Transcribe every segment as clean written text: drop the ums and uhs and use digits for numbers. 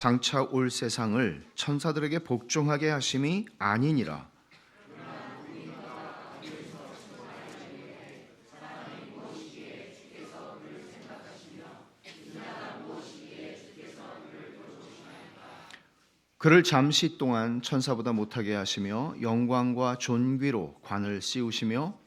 장차 올 세상을 천사들에게 복종하게 하심이 아니니라. 그를 잠시 동안 천사보다 못하게 하시며 영광과 존귀로 관을 씌우시며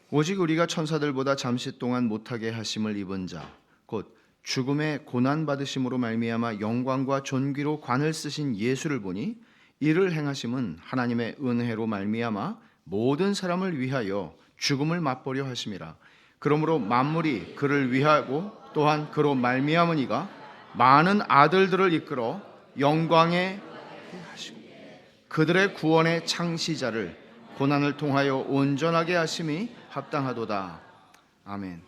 오직 우리가 천사들보다 잠시 동안 못하게 하심을 입은 자 곧 죽음의 고난 받으심으로 말미암아 영광과 존귀로 관을 쓰신 예수를 보니 이를 행하심은 하나님의 은혜로 말미암아 모든 사람을 위하여 죽음을 맛보려 하심이라. 그러므로 만물이 그를 위하고 또한 그로 말미암으니가 많은 아들들을 이끌어 영광에 하시고 그들의 구원의 창시자를 고난을 통하여 온전하게 하심이 합당하도다. 아멘.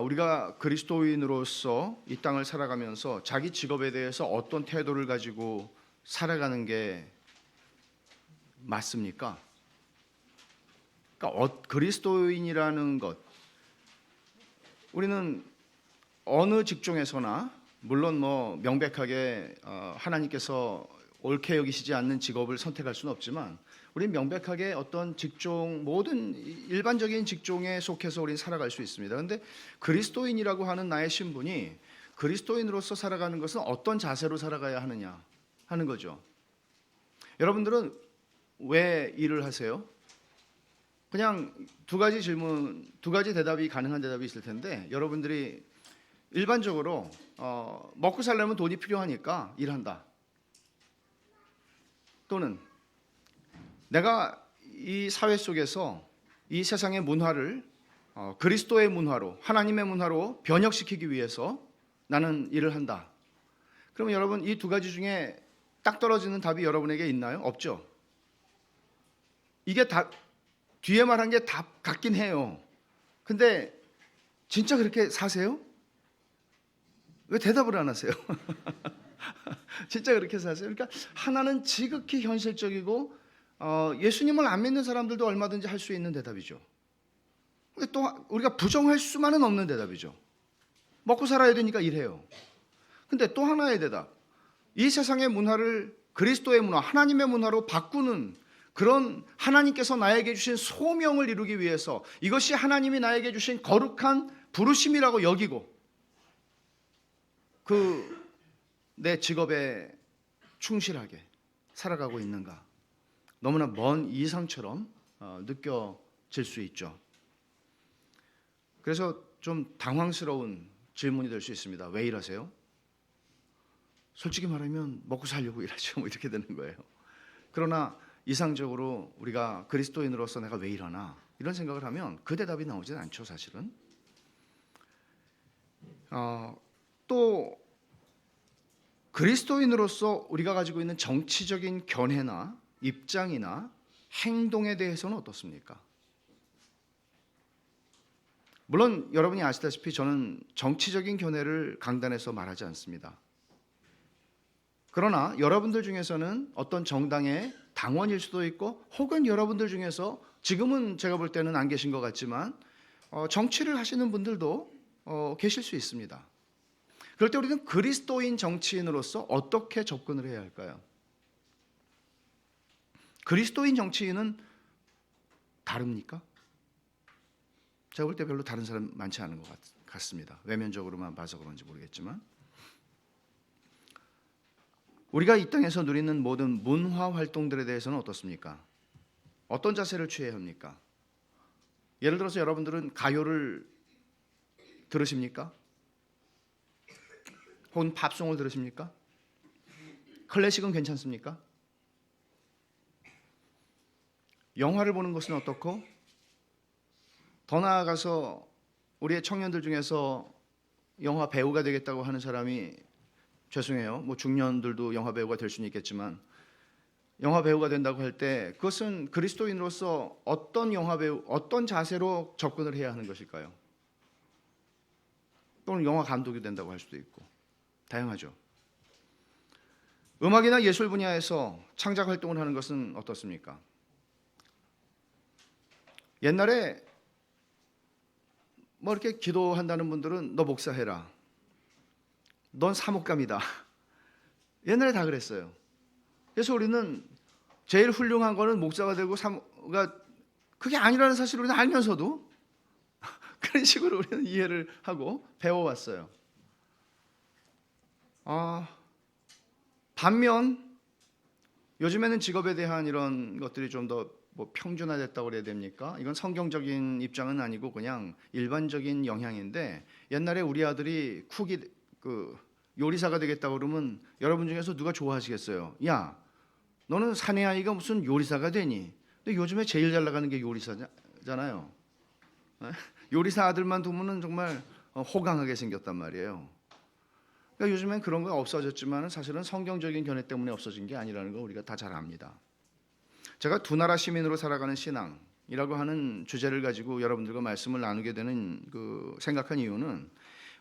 우리가 그리스도인으로서 이 땅을 살아가면서 자기 직업에 대해서 어떤 태도를 가지고 살아가는 게 맞습니까? 그러니까 그리스도인이라는 것, 우리는 어느 직종에서나 물론 명백하게 하나님께서 옳게 여기시지 않는 직업을 선택할 수는 없지만 우리는 명백하게 어떤 직종, 모든 일반적인 직종에 속해서 우리는 살아갈 수 있습니다. 그런데 그리스도인이라고 하는 나의 신분이 그리스도인으로서 살아가는 것은 어떤 자세로 살아가야 하느냐 하는 거죠. 여러분들은 왜 일을 하세요? 그냥 두 가지 질문, 두 가지 대답이 가능한 대답이 있을 텐데 여러분들이 일반적으로 먹고 살려면 돈이 필요하니까 일한다. 또는 내가 이 사회 속에서 이 세상의 문화를 그리스도의 문화로, 하나님의 문화로 변혁시키기 위해서 나는 일을 한다. 그러면 여러분 이 두 가지 중에 딱 떨어지는 답이 여러분에게 있나요? 없죠. 이게 다 뒤에 말한 게 답 같긴 해요. 근데 진짜 그렇게 사세요? 왜 대답을 안 하세요? 진짜 그렇게 사세요? 그러니까 하나는 지극히 현실적이고 예수님을 안 믿는 사람들도 얼마든지 할 수 있는 대답이죠. 근데 또 우리가 부정할 수만은 없는 대답이죠. 먹고 살아야 되니까 일해요. 근데 또 하나의 대답, 이 세상의 문화를 그리스도의 문화, 하나님의 문화로 바꾸는 그런 하나님께서 나에게 주신 소명을 이루기 위해서 이것이 하나님이 나에게 주신 거룩한 부르심이라고 여기고 내 직업에 충실하게 살아가고 있는가? 너무나 먼 이상처럼 느껴질 수 있죠. 그래서 좀 당황스러운 질문이 될 수 있습니다. 왜 일하세요? 솔직히 말하면 먹고 살려고 일하죠. 이렇게 되는 거예요. 그러나 이상적으로 우리가 그리스도인으로서 내가 왜 일하나 이런 생각을 하면 그 대답이 나오진 않죠. 사실은. 또 그리스도인으로서 우리가 가지고 있는 정치적인 견해나 입장이나 행동에 대해서는 어떻습니까? 물론 여러분이 아시다시피 저는 정치적인 견해를 강단에서 말하지 않습니다. 그러나 여러분들 중에서는 어떤 정당의 당원일 수도 있고 혹은 여러분들 중에서 지금은 제가 볼 때는 안 계신 것 같지만 정치를 하시는 분들도 계실 수 있습니다. 그럴 때 우리는 그리스도인 정치인으로서 어떻게 접근을 해야 할까요? 그리스도인 정치인은 다릅니까? 제가 볼 때 별로 다른 사람 많지 않은 것 같습니다. 외면적으로만 봐서 그런지 모르겠지만 우리가 이 땅에서 누리는 모든 문화 활동들에 대해서는 어떻습니까? 어떤 자세를 취해야 합니까? 예를 들어서 여러분들은 가요를 들으십니까? 혹은 팝송을 들으십니까? 클래식은 괜찮습니까? 영화를 보는 것은 어떻고? 더 나아가서 우리의 청년들 중에서 영화 배우가 되겠다고 하는 사람이 죄송해요. 중년들도 영화 배우가 될 수는 있겠지만 영화 배우가 된다고 할 때 그것은 그리스도인으로서 어떤 영화 배우, 어떤 자세로 접근을 해야 하는 것일까요? 또는 영화 감독이 된다고 할 수도 있고 다양하죠. 음악이나 예술 분야에서 창작 활동을 하는 것은 어떻습니까? 옛날에 뭐 이렇게 기도한다는 분들은 너 목사해라. 넌 사목감이다. 옛날에 다 그랬어요. 그래서 우리는 제일 훌륭한 거는 목사가 되고 사모가 그게 아니라는 사실을 우리는 알면서도 그런 식으로 우리는 이해를 하고 배워왔어요. 반면 요즘에는 직업에 대한 이런 것들이 좀 더 뭐 평준화됐다고 그래야 됩니까? 이건 성경적인 입장은 아니고 그냥 일반적인 영향인데, 옛날에 우리 아들이 쿡이 요리사가 되겠다고 그러면 여러분 중에서 누가 좋아하시겠어요? 야, 너는 사내 아이가 무슨 요리사가 되니? 근데 요즘에 제일 잘 나가는 게 요리사잖아요. 요리사 아들만 두면은 정말 호강하게 생겼단 말이에요. 그러니까 요즘엔 그런 거 없어졌지만 사실은 성경적인 견해 때문에 없어진 게 아니라는 거 우리가 다 잘 압니다. 제가 두 나라 시민으로 살아가는 신앙이라고 하는 주제를 가지고 여러분들과 말씀을 나누게 되는 생각한 이유는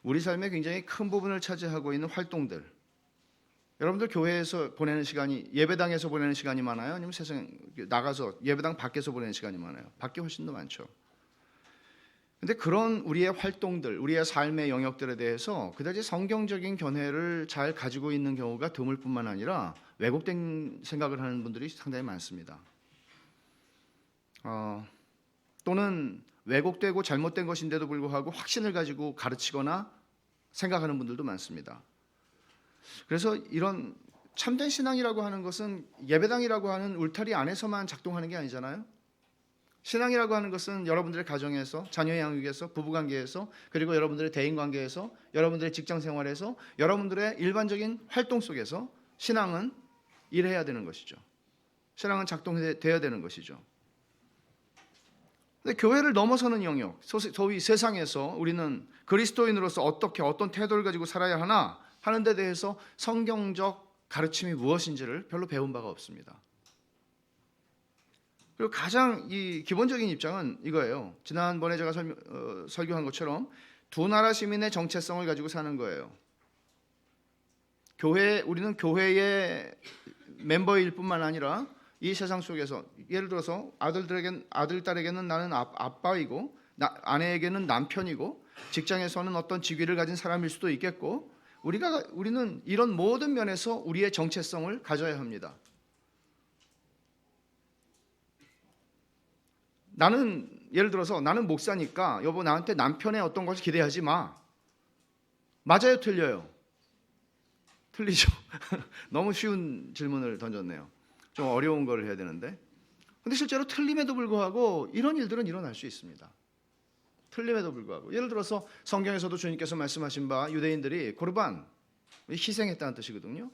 우리 삶의 굉장히 큰 부분을 차지하고 있는 활동들, 여러분들 교회에서 보내는 시간이, 예배당에서 보내는 시간이 많아요? 아니면 세상에 나가서 예배당 밖에서 보내는 시간이 많아요? 밖에 훨씬 더 많죠. 근데 그런 우리의 활동들, 우리의 삶의 영역들에 대해서 그다지 성경적인 견해를 잘 가지고 있는 경우가 드물 뿐만 아니라 왜곡된 생각을 하는 분들이 상당히 많습니다. 또는 왜곡되고 잘못된 것인데도 불구하고 확신을 가지고 가르치거나 생각하는 분들도 많습니다. 그래서 이런 참된 신앙이라고 하는 것은 예배당이라고 하는 울타리 안에서만 작동하는 게 아니잖아요. 신앙이라고 하는 것은 여러분들의 가정에서, 자녀 양육에서, 부부관계에서, 그리고 여러분들의 대인관계에서, 여러분들의 직장생활에서, 여러분들의 일반적인 활동 속에서 신앙은 일해야 되는 것이죠. 신앙은 작동돼야 되는 것이죠. 근데 교회를 넘어서는 영역, 소위 세상에서 우리는 그리스도인으로서 어떻게 어떤 태도를 가지고 살아야 하나 하는 데 대해서 성경적 가르침이 무엇인지를 별로 배운 바가 없습니다. 그리고 가장 이 기본적인 입장은 이거예요. 지난번에 제가 설교한 것처럼 두 나라 시민의 정체성을 가지고 사는 거예요. 우리는 교회의 멤버일 뿐만 아니라 이 세상 속에서, 예를 들어서 아들, 딸에게는 나는 아빠이고, 아내에게는 남편이고, 직장에서는 어떤 직위를 가진 사람일 수도 있겠고, 우리는 이런 모든 면에서 우리의 정체성을 가져야 합니다. 예를 들어서 나는 목사니까 여보 나한테 남편의 어떤 것을 기대하지 마. 맞아요, 틀려요? 틀리죠. 너무 쉬운 질문을 던졌네요. 좀 어려운 걸 해야 되는데. 근데 실제로 틀림에도 불구하고 이런 일들은 일어날 수 있습니다. 틀림에도 불구하고. 예를 들어서 성경에서도 주님께서 말씀하신 바 유대인들이 고르반, 희생했다는 뜻이거든요.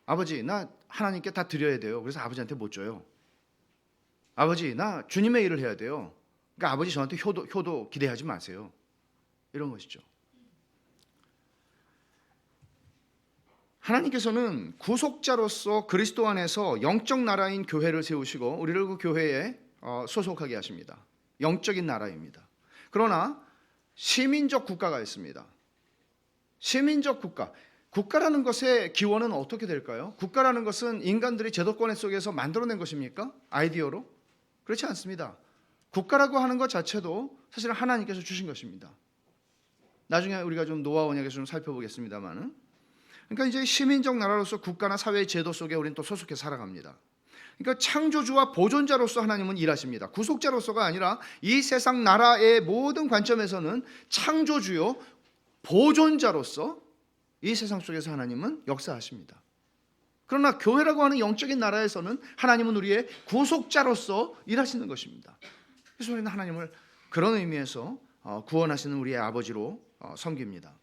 아버지, 나 하나님께 다 드려야 돼요. 그래서 아버지한테 못 줘요. 아버지, 나 주님의 일을 해야 돼요. 그러니까 아버지 저한테 효도 기대하지 마세요. 이런 것이죠. 하나님께서는 구속자로서 그리스도 안에서 영적 나라인 교회를 세우시고 우리를 그 교회에 소속하게 하십니다. 영적인 나라입니다. 그러나 시민적 국가가 있습니다. 시민적 국가라는 것의 기원은 어떻게 될까요? 국가라는 것은 인간들이 제도권 속에서 만들어낸 것입니까? 아이디어로? 그렇지 않습니다. 국가라고 하는 것 자체도 사실은 하나님께서 주신 것입니다. 나중에 우리가 좀 노아 언약에서 좀 살펴보겠습니다만은, 그러니까 이제 시민적 나라로서 국가나 사회의 제도 속에 우리는 또 소속해 살아갑니다. 그러니까 창조주와 보존자로서 하나님은 일하십니다. 구속자로서가 아니라 이 세상 나라의 모든 관점에서는 창조주요 보존자로서 이 세상 속에서 하나님은 역사하십니다. 그러나 교회라고 하는 영적인 나라에서는 하나님은 우리의 구속자로서 일하시는 것입니다. 그래서 우리는 하나님을 그런 의미에서 구원하시는 우리의 아버지로 섬깁니다.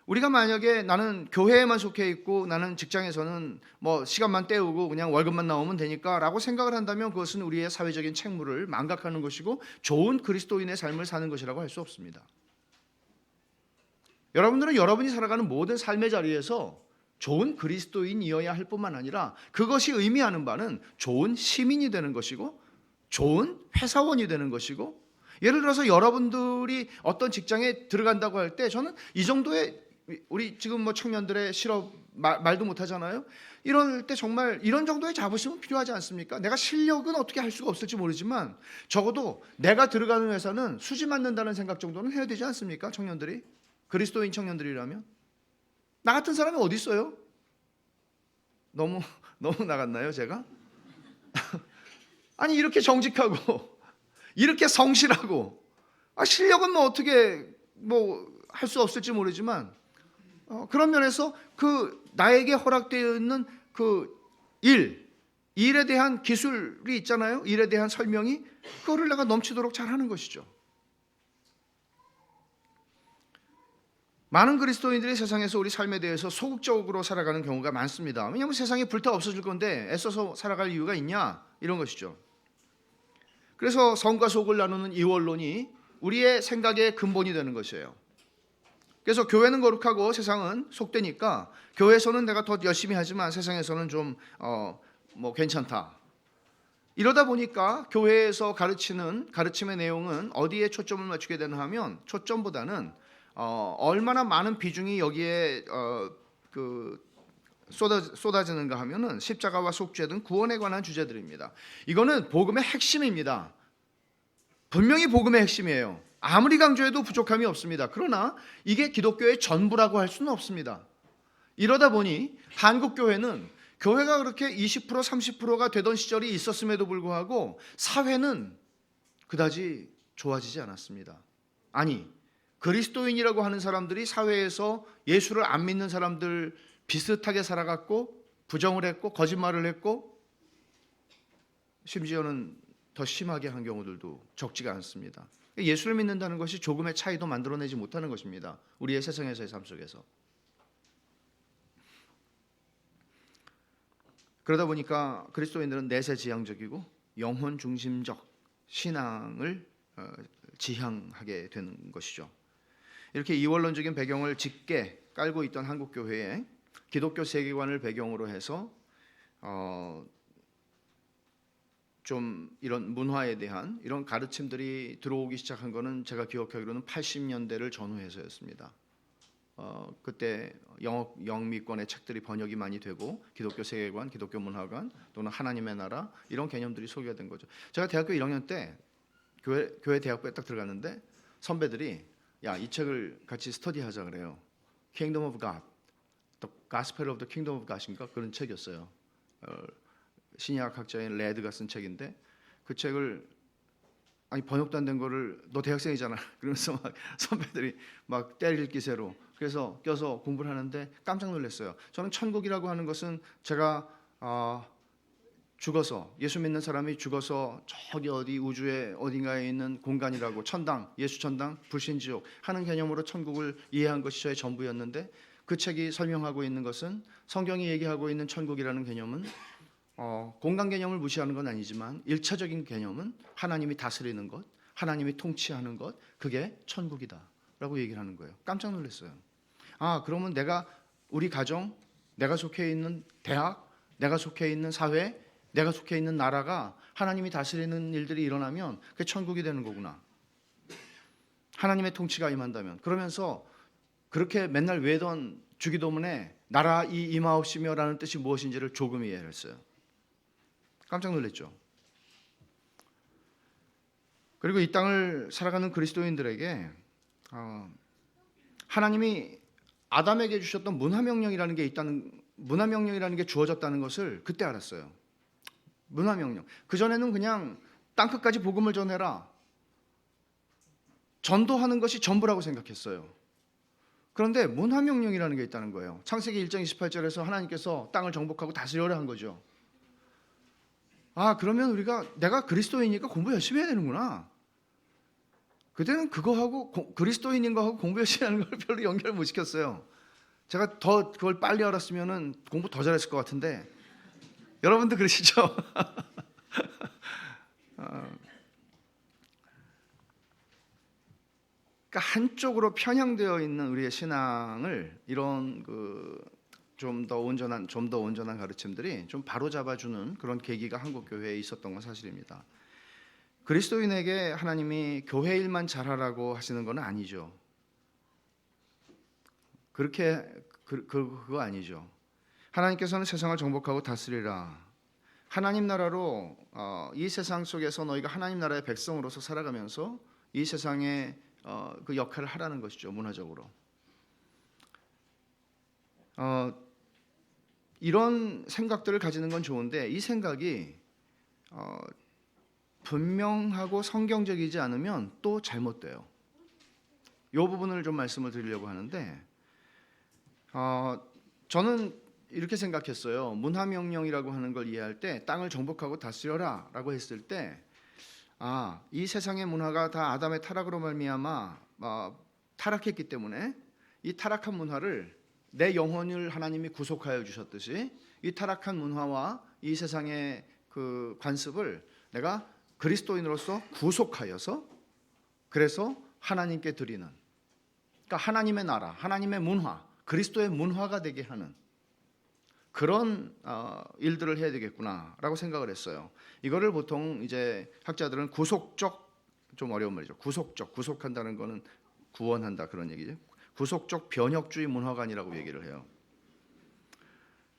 우리가 만약에 나는 교회에만 속해 있고 나는 직장에서는 뭐 시간만 때우고 그냥 월급만 나오면 되니까 라고 생각을 한다면 그것은 우리의 사회적인 책무를 망각하는 것이고 좋은 그리스도인의 삶을 사는 것이라고 할 수 없습니다. 여러분들은 여러분이 살아가는 모든 삶의 자리에서 좋은 그리스도인이어야 할 뿐만 아니라 그것이 의미하는 바는 좋은 시민이 되는 것이고 좋은 회사원이 되는 것이고, 예를 들어서 여러분들이 어떤 직장에 들어간다고 할 때 저는 이 정도의 우리 지금 뭐 청년들의 실업 말도 못 하잖아요. 이럴 때 정말 이런 정도의 자부심은 필요하지 않습니까? 내가 실력은 어떻게 할 수가 없을지 모르지만 적어도 내가 들어가는 회사는 수지 맞는다는 생각 정도는 해야 되지 않습니까? 청년들이, 그리스도인 청년들이라면. 나 같은 사람이 어디 있어요? 너무 나갔나요, 제가? 아니, 이렇게 정직하고 이렇게 성실하고, 실력은 뭐 어떻게 뭐 할 수 없을지 모르지만 그런 면에서 그 나에게 허락되어 있는 그 일에 대한 기술이 있잖아요. 일에 대한 설명이, 그거를 내가 넘치도록 잘하는 것이죠. 많은 그리스도인들이 세상에서 우리 삶에 대해서 소극적으로 살아가는 경우가 많습니다. 왜냐하면 세상이 불타 없어질 건데 애써서 살아갈 이유가 있냐, 이런 것이죠. 그래서 성과 속을 나누는 이원론이 우리의 생각의 근본이 되는 것이에요. 그래서 교회는 거룩하고 세상은 속되니까 교회에서는 내가 더 열심히 하지만 세상에서는 좀 뭐 괜찮다. 이러다 보니까 교회에서 가르치는 가르침의 내용은 어디에 초점을 맞추게 되나 하면, 초점보다는 얼마나 많은 비중이 여기에 쏟아지는가 하면은 십자가와 속죄 등 구원에 관한 주제들입니다. 이거는 복음의 핵심입니다. 분명히 복음의 핵심이에요. 아무리 강조해도 부족함이 없습니다. 그러나 이게 기독교의 전부라고 할 수는 없습니다. 이러다 보니 한국 교회는, 교회가 그렇게 20% 30%가 되던 시절이 있었음에도 불구하고 사회는 그다지 좋아지지 않았습니다. 아니, 그리스도인이라고 하는 사람들이 사회에서 예수를 안 믿는 사람들 비슷하게 살아갔고, 부정을 했고, 거짓말을 했고, 심지어는 더 심하게 한 경우들도 적지가 않습니다. 예수를 믿는다는 것이 조금의 차이도 만들어내지 못하는 것입니다. 우리의 세상에서의 삶 속에서. 그러다 보니까 그리스도인들은 내세지향적이고 영혼 중심적 신앙을 지향하게 되는 것이죠. 이렇게 이원론적인 배경을 짙게 깔고 있던 한국 교회에 기독교 세계관을 배경으로 해서 좀 이런 문화에 대한 이런 가르침들이 들어오기 시작한 거는 제가 기억하기로는 80년대를 전후해서였습니다. 그때 영미권의 책들이 번역이 많이 되고 기독교 세계관, 기독교 문화관 또는 하나님의 나라, 이런 개념들이 소개가 된 거죠. 제가 대학교 1학년 때 교회 대학부에 딱 들어갔는데 선배들이 야, 이 책을 같이 스터디하자 그래요. Kingdom of God, The Gospel of the Kingdom of God인가, 그런 책이었어요. 신약 학자인 레드가 쓴 책인데, 그 책을 번역도 안 된 거를 너 대학생이잖아 그러면서 막 선배들이 막 때릴 기세로 그래서 껴서 공부를 하는데 깜짝 놀랐어요. 저는 천국이라고 하는 것은 제가 죽어서, 예수 믿는 사람이 죽어서 저기 어디 우주의 어딘가에 있는 공간이라고, 천당, 예수 천당, 불신지옥 하는 개념으로 천국을 이해한 것이 저의 전부였는데, 그 책이 설명하고 있는 것은, 성경이 얘기하고 있는 천국이라는 개념은 공간 개념을 무시하는 건 아니지만 1차적인 개념은 하나님이 다스리는 것, 하나님이 통치하는 것, 그게 천국이다 라고 얘기를 하는 거예요. 깜짝 놀랐어요. 그러면 우리 가정, 내가 속해 있는 대학, 내가 속해 있는 사회, 내가 속해 있는 나라가 하나님이 다스리는 일들이 일어나면 그게 천국이 되는 거구나. 하나님의 통치가 임한다면. 그러면서 그렇게 맨날 외던 주기도문에 나라 임하옵시며 라는 뜻이 무엇인지를 조금 이해를 했어요. 깜짝 놀랐죠. 그리고 이 땅을 살아가는 그리스도인들에게 하나님이 아담에게 주셨던 문화명령이라는 게 주어졌다는 것을 그때 알았어요. 문화명령. 그전에는 그냥 땅끝까지 복음을 전해라, 전도하는 것이 전부라고 생각했어요. 그런데 문화명령이라는 게 있다는 거예요. 창세기 1장 28절에서 하나님께서 땅을 정복하고 다스려라 한 거죠. 그러면 내가 그리스도인이니까 공부 열심히 해야 되는구나. 그때는 그거하고 그리스도인인 거하고 공부 열심히 하는 걸 별로 연결을 못 시켰어요. 제가 더 그걸 빨리 알았으면 공부 더 잘했을 것 같은데, 여러분도 그러시죠? 그러니까 한쪽으로 편향되어 있는 우리의 신앙을 이런 좀 더 온전한 가르침들이 좀 바로잡아주는 그런 계기가 한국 교회에 있었던 건 사실입니다. 그리스도인에게 하나님이 교회 일만 잘하라고 하시는 건 아니죠. 그거 아니죠. 하나님께서는 세상을 정복하고 다스리라. 하나님 나라로 이 세상 속에서 너희가 하나님 나라의 백성으로서 살아가면서 이 세상의 그 역할을 하라는 것이죠. 문화적으로 이런 생각들을 가지는 건 좋은데 이 생각이 분명하고 성경적이지 않으면 또 잘못돼요. 이 부분을 좀 말씀을 드리려고 하는데 저는 이렇게 생각했어요. 문화명령이라고 하는 걸 이해할 때 땅을 정복하고 다스려라 라고 했을 때 이 세상의 문화가 다 아담의 타락으로 말미암아 타락했기 때문에 이 타락한 문화를 내 영혼을 하나님이 구속하여 주셨듯이 이 타락한 문화와 이 세상의 그 관습을 내가 그리스도인으로서 구속하여서 그래서 하나님께 드리는, 그러니까 하나님의 나라, 하나님의 문화, 그리스도의 문화가 되게 하는 그런 일들을 해야 되겠구나라고 생각을 했어요. 이거를 보통 이제 학자들은 구속적, 좀 어려운 말이죠. 구속한다는 거는 구원한다 그런 얘기죠. 구속적 변혁주의 문화관이라고 얘기를 해요.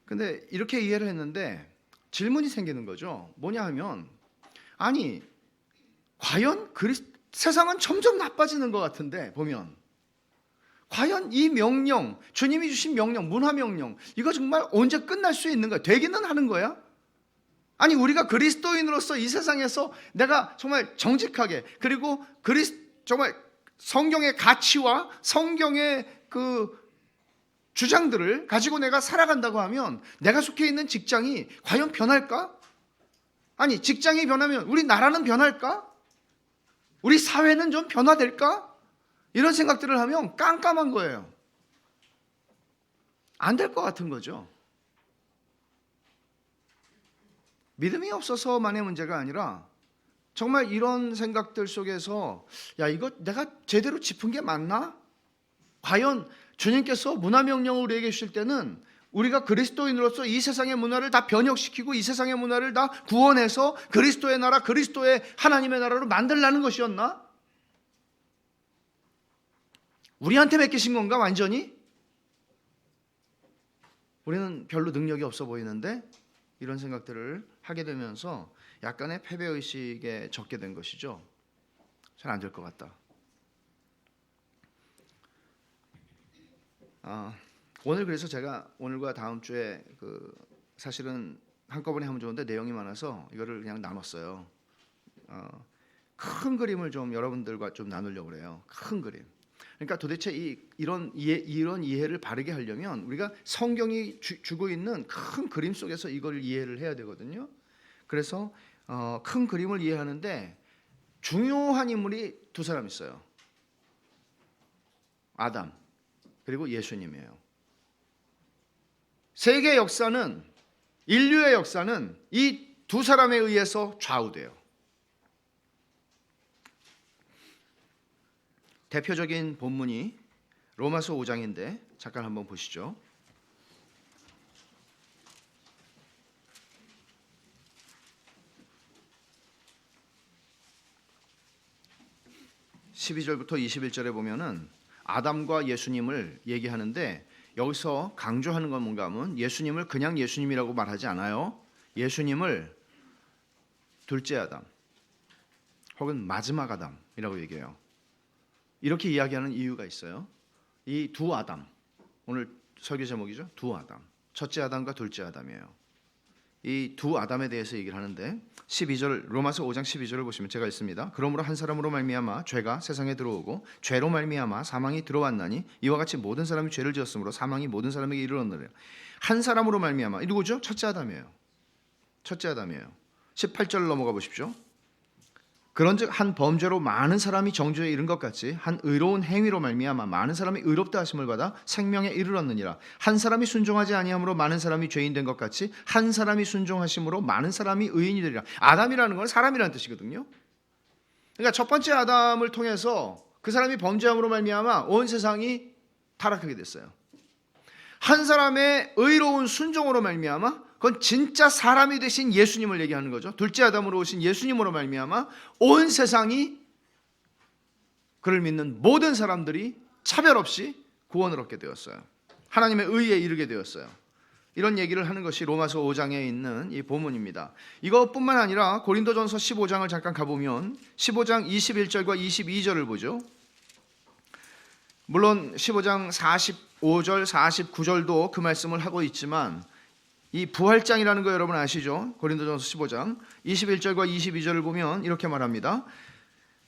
근데 이렇게 이해를 했는데 질문이 생기는 거죠. 뭐냐 하면 아니 과연 세상은 점점 나빠지는 것 같은데 보면 과연 이 명령, 주님이 주신 명령, 문화명령 이거 정말 언제 끝날 수 있는 거야? 되기는 하는 거야? 아니 우리가 그리스도인으로서 이 세상에서 내가 정말 정직하게 그리고 정말 성경의 가치와 성경의 그 주장들을 가지고 내가 살아간다고 하면 내가 속해 있는 직장이 과연 변할까? 아니 직장이 변하면 우리 나라는 변할까? 우리 사회는 좀 변화될까? 이런 생각들을 하면 깜깜한 거예요. 안 될 것 같은 거죠. 믿음이 없어서만의 문제가 아니라 정말 이런 생각들 속에서 야 이거 내가 제대로 짚은 게 맞나? 과연 주님께서 문화명령을 우리에게 주실 때는 우리가 그리스도인으로서 이 세상의 문화를 다 변혁시키고 이 세상의 문화를 다 구원해서 그리스도의 나라, 그리스도의 하나님의 나라로 만들라는 것이었나? 우리한테 맡기신 건가 완전히? 우리는 별로 능력이 없어 보이는데 이런 생각들을 하게 되면서 약간의 패배의식에 젖게 된 것이죠. 잘 안 될 것 같다. 오늘 그래서 제가 오늘과 다음 주에 사실은 한꺼번에 하면 좋은데 내용이 많아서 이거를 그냥 나눴어요. 큰 그림을 좀 여러분들과 좀 나누려고 그래요. 큰 그림. 그러니까 도대체 이런 이해를 바르게 하려면 우리가 성경이 주고 있는 큰 그림 속에서 이걸 이해를 해야 되거든요. 그래서 큰 그림을 이해하는데 중요한 인물이 두 사람 있어요. 아담 그리고 예수님이에요. 세계 역사는 인류의 역사는 이 두 사람에 의해서 좌우돼요. 대표적인 본문이 로마서 5장인데 잠깐 한번 보시죠. 12절부터 21절에 보면은 아담과 예수님을 얘기하는데 여기서 강조하는 건 뭔가 하면 예수님을 그냥 예수님이라고 말하지 않아요. 예수님을 둘째 아담 혹은 마지막 아담이라고 얘기해요. 이렇게 이야기하는 이유가 있어요. 이 두 아담, 오늘 설교 제목이죠. 두 아담, 첫째 아담과 둘째 아담이에요. 이 두 아담에 대해서 얘기를 하는데 12절 로마서 5장 12절을 보시면 제가 읽습니다. 그러므로 한 사람으로 말미암아 죄가 세상에 들어오고 죄로 말미암아 사망이 들어왔나니 이와 같이 모든 사람이 죄를 지었으므로 사망이 모든 사람에게 이르렀느니라. 한 사람으로 말미암아 이 누구죠? 첫째 아담이에요. 첫째 아담이에요. 18절 넘어가 보십시오. 그런즉 한 범죄로 많은 사람이 정죄에 이른 것 같이 한 의로운 행위로 말미암아 많은 사람이 의롭다 하심을 받아 생명에 이르렀느니라. 한 사람이 순종하지 아니함으로 많은 사람이 죄인 된 것 같이 한 사람이 순종하심으로 많은 사람이 의인이 되리라. 아담이라는 건 사람이라는 뜻이거든요. 그러니까 첫 번째 아담을 통해서 그 사람이 범죄함으로 말미암아 온 세상이 타락하게 됐어요. 한 사람의 의로운 순종으로 말미암아 그건 진짜 사람이 되신 예수님을 얘기하는 거죠. 둘째 아담으로 오신 예수님으로 말미암아 온 세상이 그를 믿는 모든 사람들이 차별 없이 구원을 얻게 되었어요. 하나님의 의에 이르게 되었어요. 이런 얘기를 하는 것이 로마서 5장에 있는 이 본문입니다. 이것뿐만 아니라 고린도전서 15장을 잠깐 가보면 15장 21절과 22절을 보죠. 물론 15장 45절, 49절도 그 말씀을 하고 있지만 이 부활장이라는 거 여러분 아시죠? 고린도전서 15장 21절과 22절을 보면 이렇게 말합니다.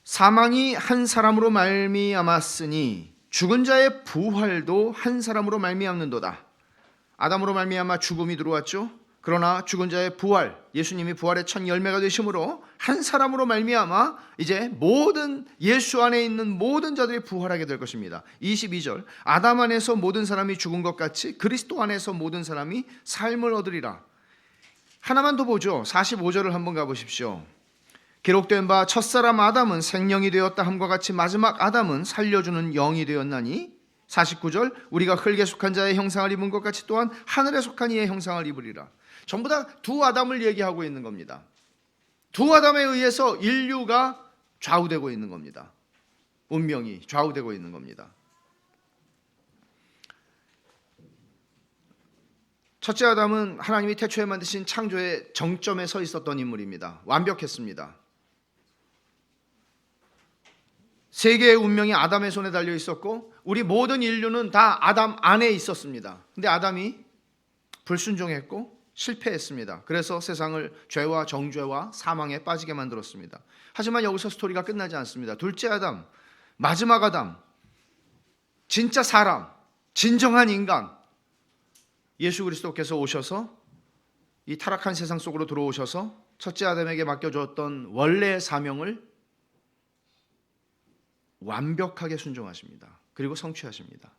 사망이 한 사람으로 말미암았으니 죽은 자의 부활도 한 사람으로 말미암는도다. 아담으로 말미암아 죽음이 들어왔죠. 그러나 죽은 자의 부활, 예수님이 부활의 첫 열매가 되심으로 한 사람으로 말미암아 이제 모든 예수 안에 있는 모든 자들이 부활하게 될 것입니다. 22절 아담 안에서 모든 사람이 죽은 것 같이 그리스도 안에서 모든 사람이 삶을 얻으리라. 하나만 더 보죠. 45절을 한번 가보십시오. 기록된 바 첫사람 아담은 생령이 되었다 함과 같이 마지막 아담은 살려주는 영이 되었나니 49절 우리가 흙에 속한 자의 형상을 입은 것 같이 또한 하늘에 속한 이의 형상을 입으리라. 전부 다 두 아담을 얘기하고 있는 겁니다. 두 아담에 의해서 인류가 좌우되고 있는 겁니다. 운명이 좌우되고 있는 겁니다. 첫째 아담은 하나님이 태초에 만드신 창조의 정점에 서 있었던 인물입니다. 완벽했습니다. 세계의 운명이 아담의 손에 달려 있었고 우리 모든 인류는 다 아담 안에 있었습니다. 근데 아담이 불순종했고 실패했습니다. 그래서 세상을 죄와 정죄와 사망에 빠지게 만들었습니다. 하지만 여기서 스토리가 끝나지 않습니다. 둘째 아담, 마지막 아담, 진짜 사람, 진정한 인간 예수 그리스도께서 오셔서 이 타락한 세상 속으로 들어오셔서 첫째 아담에게 맡겨주었던 원래의 사명을 완벽하게 순종하십니다. 그리고 성취하십니다.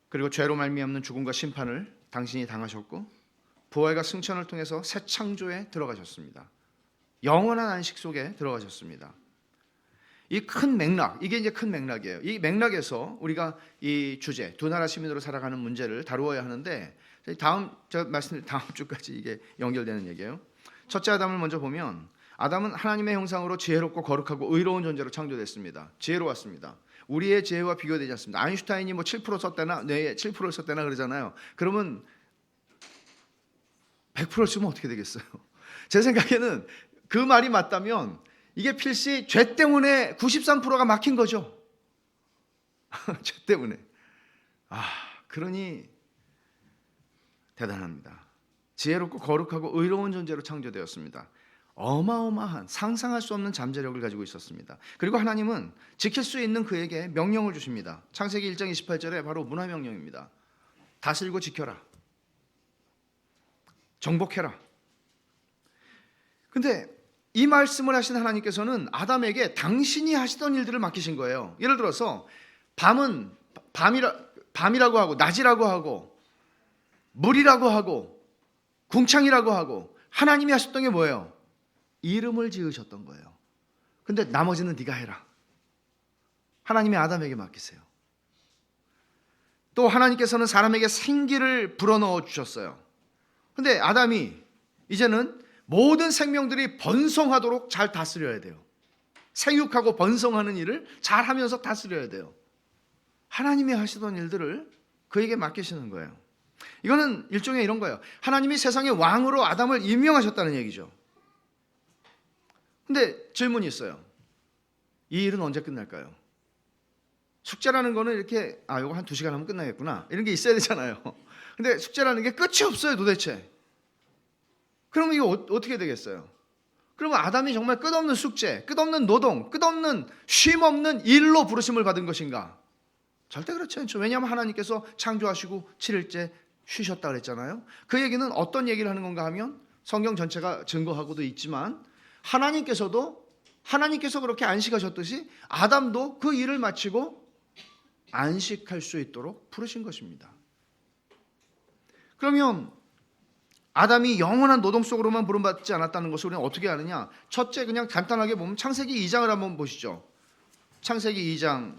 그리고 죄로 말미암는 죽음과 심판을 당신이 당하셨고 부활과 승천을 통해서 새 창조에 들어가셨습니다. 영원한 안식 속에 들어가셨습니다. 이 큰 맥락, 이게 이제 큰 맥락이에요. 이 맥락에서 우리가 이 주제, 두 나라 시민으로 살아가는 문제를 다루어야 하는데 제가 말씀드린 다음 주까지 이게 연결되는 얘기예요. 첫째 아담을 먼저 보면 아담은 하나님의 형상으로 지혜롭고 거룩하고 의로운 존재로 창조됐습니다. 지혜로웠습니다. 우리의 지혜와 비교되지 않습니다. 아인슈타인이 뭐 7% 썼다나 뇌에 7%를 썼다나 그러잖아요. 그러면 100%를 쓰면 어떻게 되겠어요? 제 생각에는 그 말이 맞다면 이게 필시 죄 때문에 93%가 막힌 거죠. 죄 때문에. 그러니 대단합니다. 지혜롭고 거룩하고 의로운 존재로 창조되었습니다. 어마어마한 상상할 수 없는 잠재력을 가지고 있었습니다. 그리고 하나님은 지킬 수 있는 그에게 명령을 주십니다. 창세기 1장 28절에 바로 문화명령입니다. 다스리고 지켜라. 정복해라. 근데 이 말씀을 하신 하나님께서는 아담에게 당신이 하시던 일들을 맡기신 거예요. 예를 들어서 밤은 밤이라고 하고 낮이라고 하고 물이라고 하고 궁창이라고 하고 하나님이 하셨던 게 뭐예요? 이름을 지으셨던 거예요. 근데 나머지는 네가 해라. 하나님이 아담에게 맡기세요. 또 하나님께서는 사람에게 생기를 불어넣어 주셨어요. 근데 아담이 이제는 모든 생명들이 번성하도록 잘 다스려야 돼요. 생육하고 번성하는 일을 잘 하면서 다스려야 돼요. 하나님이 하시던 일들을 그에게 맡기시는 거예요. 이거는 일종의 이런 거예요. 하나님이 세상의 왕으로 아담을 임명하셨다는 얘기죠. 근데 질문이 있어요. 이 일은 언제 끝날까요? 숙제라는 거는 이렇게 이거 한 2시간 하면 끝나겠구나 이런 게 있어야 되잖아요. 근데 숙제라는 게 끝이 없어요 도대체. 그러면 이거 어떻게 되겠어요? 그러면 아담이 정말 끝없는 숙제, 끝없는 노동, 끝없는 쉼없는 일로 부르심을 받은 것인가? 절대 그렇지 않죠. 왜냐하면 하나님께서 창조하시고 7일째 쉬셨다 그랬잖아요. 그 얘기는 어떤 얘기를 하는 건가 하면 성경 전체가 증거하고도 있지만 하나님께서 그렇게 안식하셨듯이 아담도 그 일을 마치고 안식할 수 있도록 부르신 것입니다. 그러면 아담이 영원한 노동 속으로만 부름받지 않았다는 것을 우리는 어떻게 아느냐? 첫째 그냥 간단하게 보면 창세기 2장을 한번 보시죠. 창세기 2장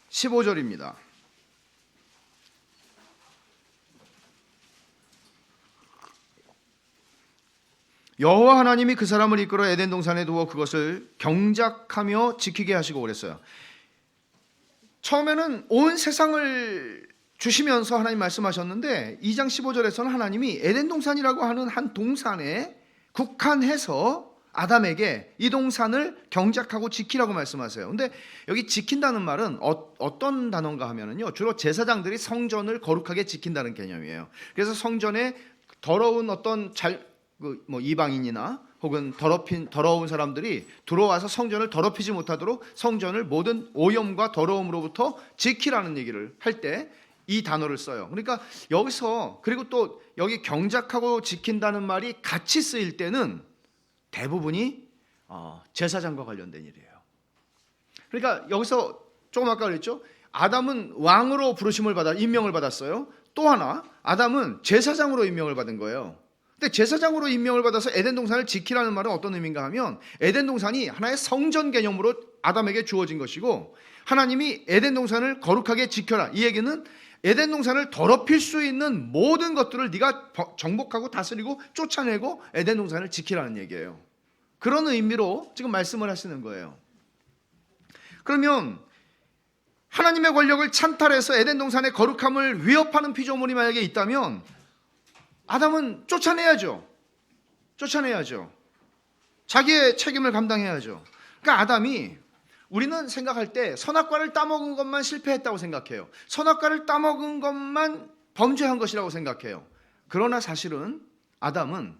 15절입니다. 여호와 하나님이 그 사람을 이끌어 에덴 동산에 두어 그것을 경작하며 지키게 하시고 그랬어요. 처음에는 온 세상을 주시면서 하나님 말씀하셨는데 2장 15절에서는 하나님이 에덴 동산이라고 하는 한 동산에 국한해서 아담에게 이 동산을 경작하고 지키라고 말씀하세요. 근데 여기 지킨다는 말은 어떤 단어인가 하면은요, 주로 제사장들이 성전을 거룩하게 지킨다는 개념이에요. 그래서 성전에 더러운 어떤 이방인이나 혹은 더러운 사람들이 들어와서 성전을 더럽히지 못하도록 성전을 모든 오염과 더러움으로부터 지키라는 얘기를 할 때 이 단어를 써요. 그러니까 여기서, 그리고 또 여기 경작하고 지킨다는 말이 같이 쓰일 때는 대부분이 제사장과 관련된 일이에요. 그러니까 여기서 조금 아까 그랬죠. 아담은 왕으로 임명을 받았어요. 또 하나, 아담은 제사장으로 임명을 받은 거예요. 근데 제사장으로 임명을 받아서 에덴 동산을 지키라는 말은 어떤 의미인가 하면, 에덴 동산이 하나의 성전 개념으로 아담에게 주어진 것이고, 하나님이 에덴 동산을 거룩하게 지켜라, 이 얘기는 에덴 동산을 더럽힐 수 있는 모든 것들을 네가 정복하고 다스리고 쫓아내고 에덴 동산을 지키라는 얘기예요. 그런 의미로 지금 말씀을 하시는 거예요. 그러면 하나님의 권력을 찬탈해서 에덴 동산의 거룩함을 위협하는 피조물이 만약에 있다면 아담은 쫓아내야죠. 자기의 책임을 감당해야죠. 그러니까 아담이, 우리는 생각할 때 선악과를 따먹은 것만 실패했다고 생각해요. 선악과를 따먹은 것만 범죄한 것이라고 생각해요. 그러나 사실은 아담은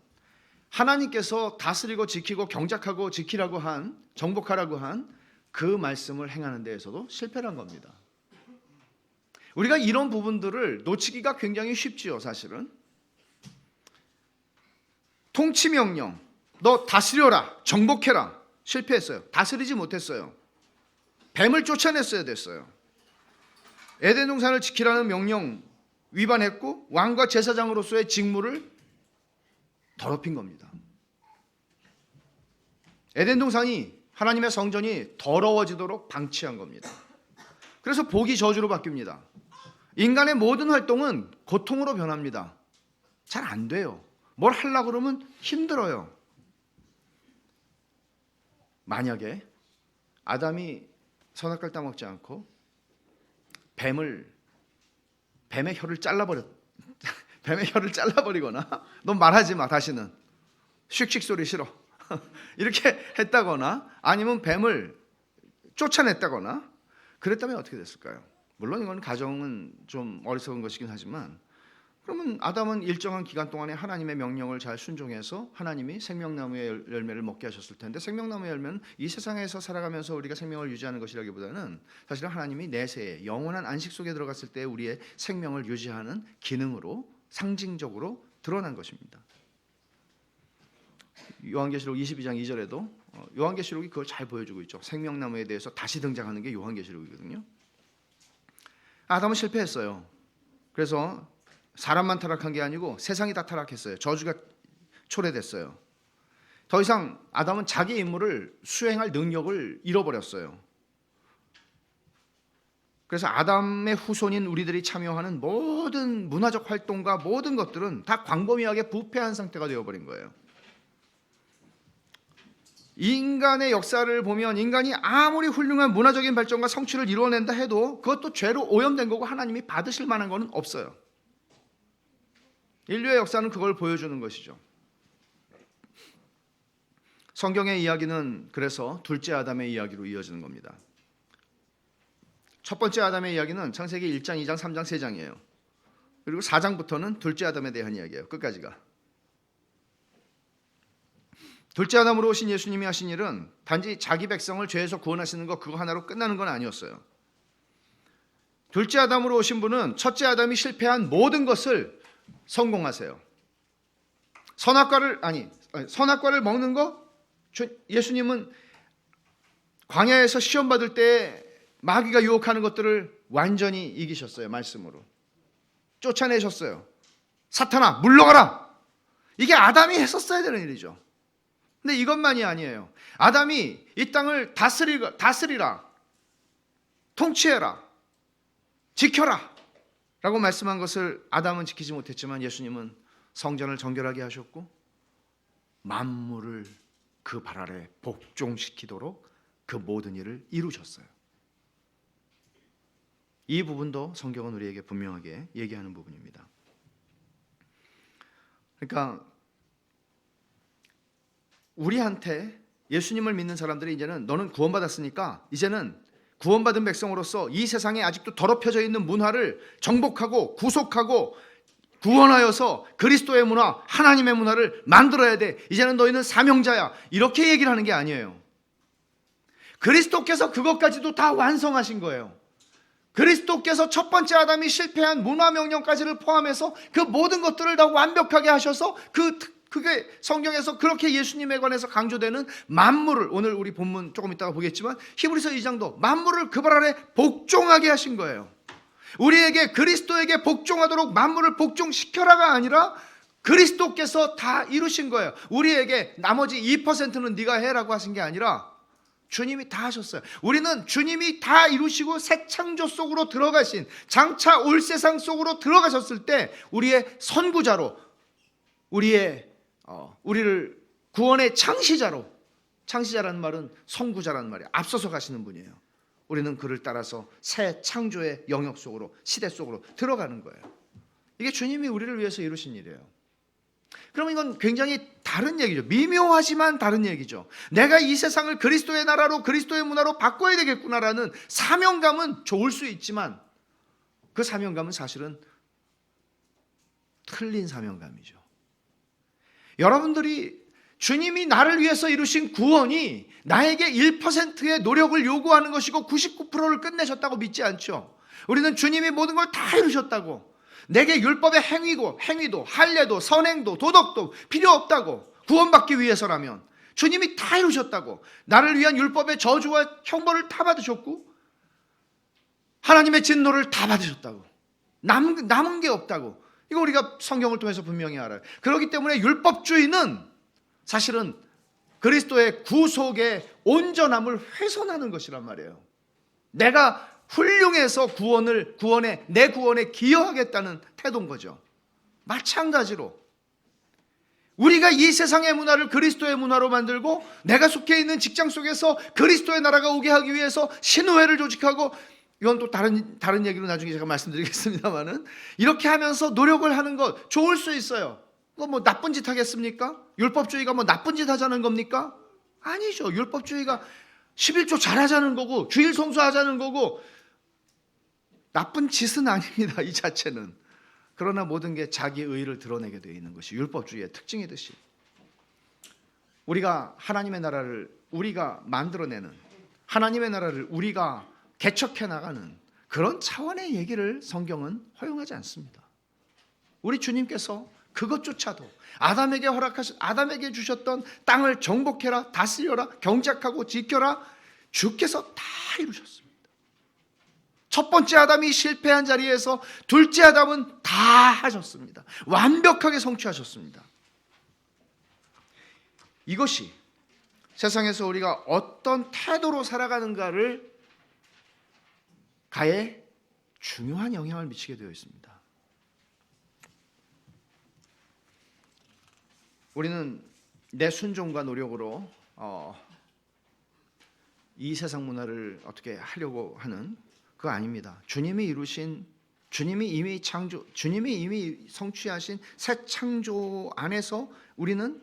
하나님께서 다스리고 지키고 경작하고 지키라고 한, 정복하라고 한 그 말씀을 행하는 데에서도 실패한 겁니다. 우리가 이런 부분들을 놓치기가 굉장히 쉽지요. 사실은 통치명령, 너 다스려라, 정복해라, 실패했어요. 다스리지 못했어요. 뱀을 쫓아냈어야 됐어요. 에덴 동산을 지키라는 명령 위반했고 왕과 제사장으로서의 직무를 더럽힌 겁니다. 에덴 동산이, 하나님의 성전이 더러워지도록 방치한 겁니다. 그래서 복이 저주로 바뀝니다. 인간의 모든 활동은 고통으로 변합니다. 잘 안 돼요. 뭘 하려고 그러면 힘들어요. 만약에 아담이 선악과를 따먹지 않고 뱀의 혀를 잘라버리거나 너 말하지 마 다시는, 슉슉 소리 싫어 이렇게 했다거나, 아니면 뱀을 쫓아냈다거나 그랬다면 어떻게 됐을까요? 물론 이건 가정은 좀 어리석은 것이긴 하지만, 그러면 아담은 일정한 기간 동안에 하나님의 명령을 잘 순종해서 하나님이 생명나무의 열매를 먹게 하셨을 텐데, 생명나무의 열매는 이 세상에서 살아가면서 우리가 생명을 유지하는 것이라기보다는 사실은 하나님이 내세에 영원한 안식 속에 들어갔을 때 우리의 생명을 유지하는 기능으로, 상징적으로 드러난 것입니다. 요한계시록 22장 2절에도 요한계시록이 그걸 잘 보여주고 있죠. 생명나무에 대해서 다시 등장하는 게 요한계시록이거든요. 아담은 실패했어요. 그래서 사람만 타락한 게 아니고 세상이 다 타락했어요. 저주가 초래됐어요. 더 이상 아담은 자기 임무를 수행할 능력을 잃어버렸어요. 그래서 아담의 후손인 우리들이 참여하는 모든 문화적 활동과 모든 것들은 다 광범위하게 부패한 상태가 되어버린 거예요. 인간의 역사를 보면 인간이 아무리 훌륭한 문화적인 발전과 성취를 이루어낸다 해도 그것도 죄로 오염된 거고 하나님이 받으실 만한 거는 없어요. 인류의 역사는 그걸 보여주는 것이죠. 성경의 이야기는 그래서 둘째 아담의 이야기로 이어지는 겁니다. 첫 번째 아담의 이야기는 창세기 1장, 2장, 3장, 3장이에요. 그리고 4장부터는 둘째 아담에 대한 이야기예요. 끝까지가. 둘째 아담으로 오신 예수님이 하신 일은 단지 자기 백성을 죄에서 구원하시는 것, 그거 하나로 끝나는 건 아니었어요. 둘째 아담으로 오신 분은 첫째 아담이 실패한 모든 것을 성공하세요. 선악과를 먹는 거, 예수님은 광야에서 시험 받을 때 마귀가 유혹하는 것들을 완전히 이기셨어요. 말씀으로 쫓아내셨어요. 사탄아 물러가라. 이게 아담이 했었어야 되는 일이죠. 근데 이것만이 아니에요. 아담이 이 땅을 다스리라, 통치해라, 지켜라 라고 말씀한 것을 아담은 지키지 못했지만 예수님은 성전을 정결하게 하셨고 만물을 그 발 아래 복종시키도록 그 모든 일을 이루셨어요. 이 부분도 성경은 우리에게 분명하게 얘기하는 부분입니다. 그러니까 우리한테 예수님을 믿는 사람들이 이제는 너는 구원받았으니까 이제는 구원받은 백성으로서 이 세상에 아직도 더럽혀져 있는 문화를 정복하고 구속하고 구원하여서 그리스도의 문화, 하나님의 문화를 만들어야 돼. 이제는 너희는 사명자야. 이렇게 얘기를 하는 게 아니에요. 그리스도께서 그것까지도 다 완성하신 거예요. 그리스도께서 첫 번째 아담이 실패한 문화 명령까지를 포함해서 그 모든 것들을 다 완벽하게 하셔서 그게 성경에서 그렇게 예수님에 관해서 강조되는 만물을, 오늘 우리 본문 조금 이따가 보겠지만 히브리서 2장도 만물을 그 발 아래 복종하게 하신 거예요. 우리에게 그리스도에게 복종하도록 만물을 복종시켜라가 아니라 그리스도께서 다 이루신 거예요. 우리에게 나머지 2%는 네가 해라고 하신 게 아니라 주님이 다 하셨어요. 우리는 주님이 다 이루시고 새 창조 속으로 들어가신, 장차 올 세상 속으로 들어가셨을 때 우리의 선구자로, 우리를 구원의 창시자로, 창시자라는 말은 선구자라는 말이에요. 앞서서 가시는 분이에요. 우리는 그를 따라서 새 창조의 영역 속으로, 시대 속으로 들어가는 거예요. 이게 주님이 우리를 위해서 이루신 일이에요. 그럼 이건 굉장히 다른 얘기죠. 미묘하지만 다른 얘기죠. 내가 이 세상을 그리스도의 나라로, 그리스도의 문화로 바꿔야 되겠구나라는 사명감은 좋을 수 있지만 그 사명감은 사실은 틀린 사명감이죠. 여러분들이 주님이 나를 위해서 이루신 구원이 나에게 1%의 노력을 요구하는 것이고 99%를 끝내셨다고 믿지 않죠. 우리는 주님이 모든 걸 다 이루셨다고, 내게 율법의 행위도 할례도 선행도 도덕도 필요 없다고, 구원받기 위해서라면 주님이 다 이루셨다고, 나를 위한 율법의 저주와 형벌을 다 받으셨고 하나님의 진노를 다 받으셨다고, 남은 게 없다고, 이거 우리가 성경을 통해서 분명히 알아요. 그렇기 때문에 율법주의는 사실은 그리스도의 구속의 온전함을 훼손하는 것이란 말이에요. 내가 훌륭해서 내 구원에 기여하겠다는 태도인 거죠. 마찬가지로 우리가 이 세상의 문화를 그리스도의 문화로 만들고 내가 속해 있는 직장 속에서 그리스도의 나라가 오게 하기 위해서 신우회를 조직하고, 이건 또 다른 얘기로 나중에 제가 말씀드리겠습니다만은, 이렇게 하면서 노력을 하는 것 좋을 수 있어요. 그거 뭐 나쁜 짓 하겠습니까? 율법주의가 뭐 나쁜 짓 하자는 겁니까? 아니죠. 율법주의가 11조 잘하자는 거고 주일 성수하자는 거고 나쁜 짓은 아닙니다. 이 자체는. 그러나 모든 게 자기 의의를 드러내게 되어 있는 것이 율법주의의 특징이듯이, 우리가 하나님의 나라를 우리가 만들어내는, 하나님의 나라를 우리가 개척해 나가는 그런 차원의 얘기를 성경은 허용하지 않습니다. 우리 주님께서 그것조차도 아담에게 주셨던 땅을 정복해라, 다스려라, 경작하고 지켜라, 주께서 다 이루셨습니다. 첫 번째 아담이 실패한 자리에서 둘째 아담은 다 하셨습니다. 완벽하게 성취하셨습니다. 이것이 세상에서 우리가 어떤 태도로 살아가는가를 가에 중요한 영향을 미치게 되어 있습니다. 우리는 내 순종과 노력으로 이 세상 문화를 어떻게 하려고 하는 그거 아닙니다. 주님이 이미 성취하신 새 창조 안에서 우리는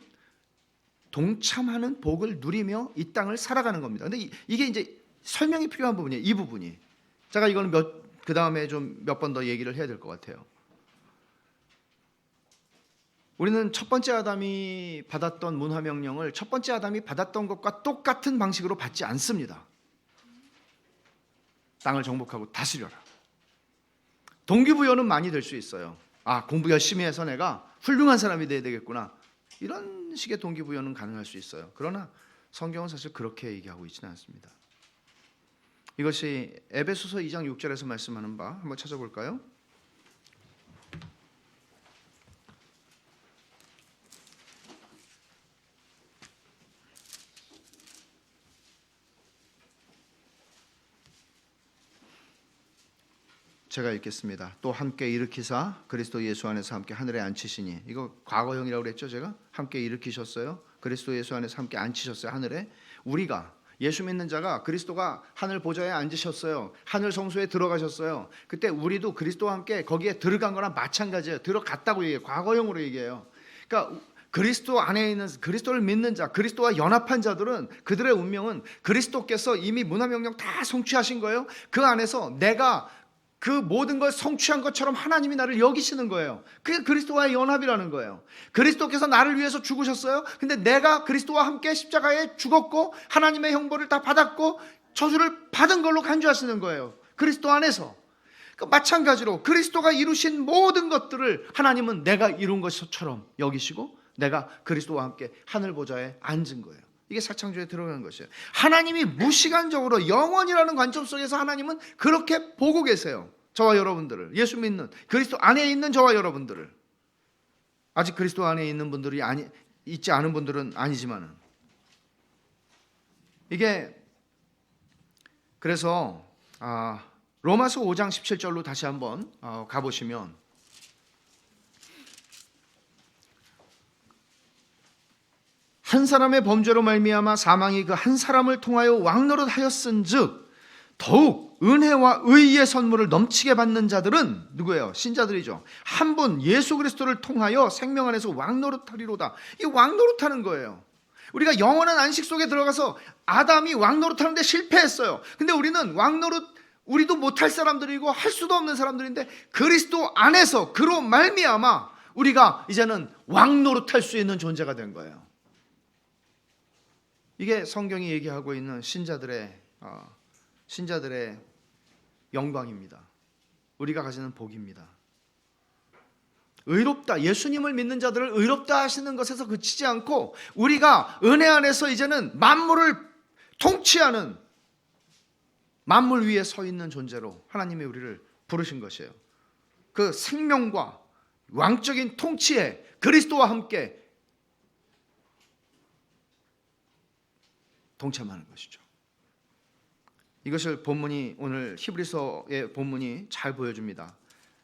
동참하는 복을 누리며 이 땅을 살아가는 겁니다. 근데 이게 이제 설명이 필요한 부분이에요. 이 부분이. 제가 이거는 그 다음에 좀 몇 번 더 얘기를 해야 될 것 같아요. 우리는 첫 번째 아담이 받았던 문화명령을 첫 번째 아담이 받았던 것과 똑같은 방식으로 받지 않습니다. 땅을 정복하고 다스려라. 동기부여는 많이 될 수 있어요. 아, 공부 열심히 해서 내가 훌륭한 사람이 돼야 되겠구나, 이런 식의 동기부여는 가능할 수 있어요. 그러나 성경은 사실 그렇게 얘기하고 있지는 않습니다. 이것이 에베소서 2장 6절에서 말씀하는 바 한번 찾아볼까요? 제가 읽겠습니다. 또 함께 일으키사 그리스도 예수 안에서 함께 하늘에 앉히시니, 이거 과거형이라고 그랬죠. 제가 함께 일으키셨어요. 그리스도 예수 안에서 함께 앉히셨어요. 하늘에. 우리가 예수 믿는 자가 그리스도가 하늘 보좌에 앉으셨어요. 하늘 성소에 들어가셨어요. 그때 우리도 그리스도와 함께 거기에 들어간 거랑 마찬가지예요. 들어갔다고 얘기해요. 과거형으로 얘기해요. 그러니까 그리스도 안에 있는 그리스도를 믿는 자, 그리스도와 연합한 자들은 그들의 운명은 그리스도께서 이미 문화명령 다 성취하신 거예요. 그 안에서 내가 그 모든 걸 성취한 것처럼 하나님이 나를 여기시는 거예요. 그게 그리스도와의 연합이라는 거예요. 그리스도께서 나를 위해서 죽으셨어요. 근데 내가 그리스도와 함께 십자가에 죽었고 하나님의 형벌을 다 받았고 저주를 받은 걸로 간주하시는 거예요. 그리스도 안에서. 마찬가지로 그리스도가 이루신 모든 것들을 하나님은 내가 이룬 것처럼 여기시고 내가 그리스도와 함께 하늘 보좌에 앉은 거예요. 이게 사창조에 들어가는 것이에요. 하나님이 무시간적으로 영원이라는 관점 속에서 하나님은 그렇게 보고 계세요. 저와 여러분들을, 예수 믿는 그리스도 안에 있는 저와 여러분들을. 아직 그리스도 안에 있는 분들이 있지 않은 분들은 아니지만은 이게 그래서 로마서 5장 17절로 다시 한번 가보시면 한 사람의 범죄로 말미암아 사망이 그 한 사람을 통하여 왕노릇하였은즉 더욱 은혜와 의의 선물을 넘치게 받는 자들은 누구예요? 신자들이죠. 한 분 예수 그리스도를 통하여 생명 안에서 왕노릇하리로다. 이 왕노릇하는 거예요. 우리가 영원한 안식 속에 들어가서 아담이 왕노릇하는데 실패했어요. 근데 우리는 왕노릇 우리도 못할 사람들이고 할 수도 없는 사람들인데 그리스도 안에서 그로 말미암아 우리가 이제는 왕노릇할 수 있는 존재가 된 거예요. 이게 성경이 얘기하고 있는 신자들의 영광입니다. 우리가 가지는 복입니다. 의롭다, 예수님을 믿는 자들을 의롭다 하시는 것에서 그치지 않고 우리가 은혜 안에서 이제는 만물을 통치하는 만물 위에 서 있는 존재로 하나님이 우리를 부르신 것이에요. 그 생명과 왕적인 통치에 그리스도와 함께 동참하는 것이죠. 이것을 본문이 오늘 히브리서의 본문이 잘 보여줍니다.